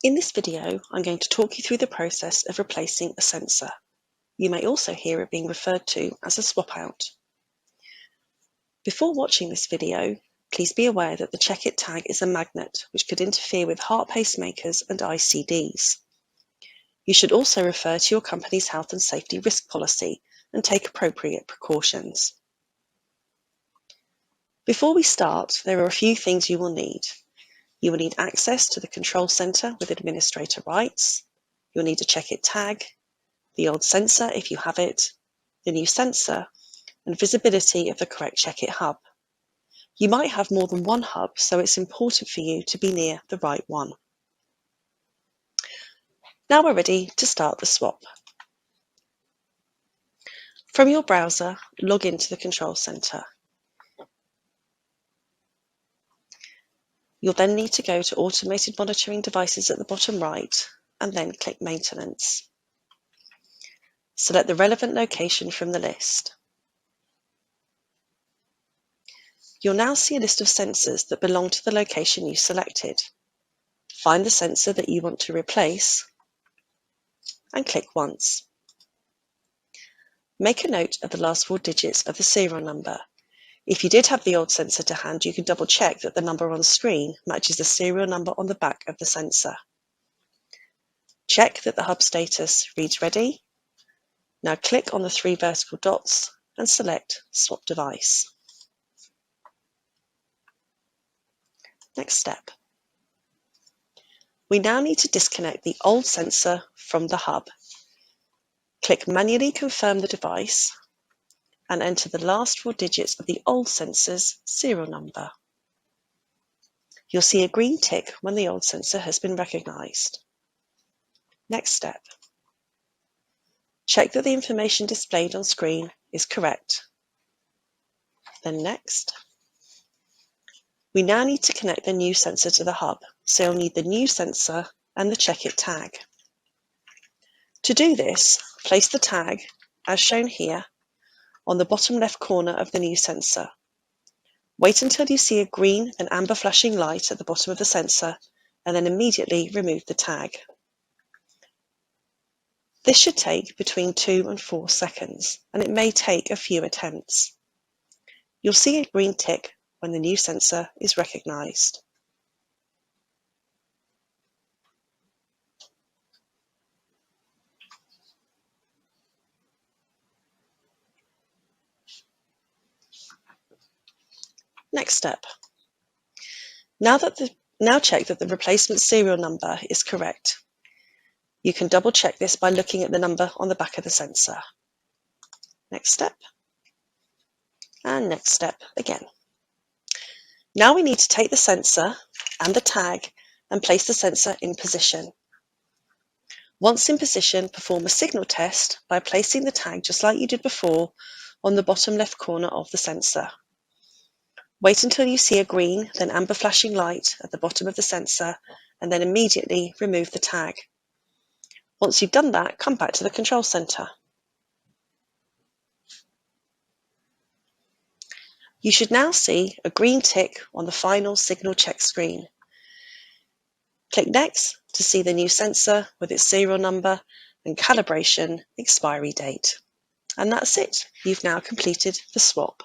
In this video, I'm going to talk you through the process of replacing a sensor. You may also hear it being referred to as a swap out. Before watching this video, please be aware that the Checkit tag is a magnet which could interfere with heart pacemakers and ICDs. You should also refer to your company's health and safety risk policy and take appropriate precautions. Before we start, there are a few things you will need. You will need access to the control center with administrator rights. You'll need a Checkit tag, the old sensor if you have it, the new sensor, and visibility of the correct Checkit hub. You might have more than one hub, so it's important for you to be near the right one. Now we're ready to start the swap. From your browser, log into the control center. You'll then need to go to Automated Monitoring Devices at the bottom right, and then click Maintenance. Select the relevant location from the list. You'll now see a list of sensors that belong to the location you selected. Find the sensor that you want to replace and click once. Make a note of the last 4 digits of the serial number. If you did have the old sensor to hand, you can double check that the number on screen matches the serial number on the back of the sensor. Check that the hub status reads ready. Now click on the 3 vertical dots and select Swap Device. Next step. We now need to disconnect the old sensor from the hub. Click Manually Confirm the device and enter the last 4 digits of the old sensor's serial number. You'll see a green tick when the old sensor has been recognized. Next step. Check that the information displayed on screen is correct. Then next. We now need to connect the new sensor to the hub, so you'll need the new sensor and the Checkit tag. To do this, place the tag, as shown here, on the bottom left corner of the new sensor. Wait until you see a green and amber flashing light at the bottom of the sensor, and then immediately remove the tag. This should take between 2 and 4 seconds, and it may take a few attempts. You'll see a green tick when the new sensor is recognized. Next step. Now check that the replacement serial number is correct. You can double check this by looking at the number on the back of the sensor. Next step. And next step again. Now we need to take the sensor and the tag and place the sensor in position. Once in position, perform a signal test by placing the tag just like you did before on the bottom left corner of the sensor. Wait until you see a green, then amber flashing light at the bottom of the sensor, and then immediately remove the tag. Once you've done that, come back to the control center. You should now see a green tick on the final signal check screen. Click Next to see the new sensor with its serial number and calibration expiry date. And that's it. You've now completed the swap.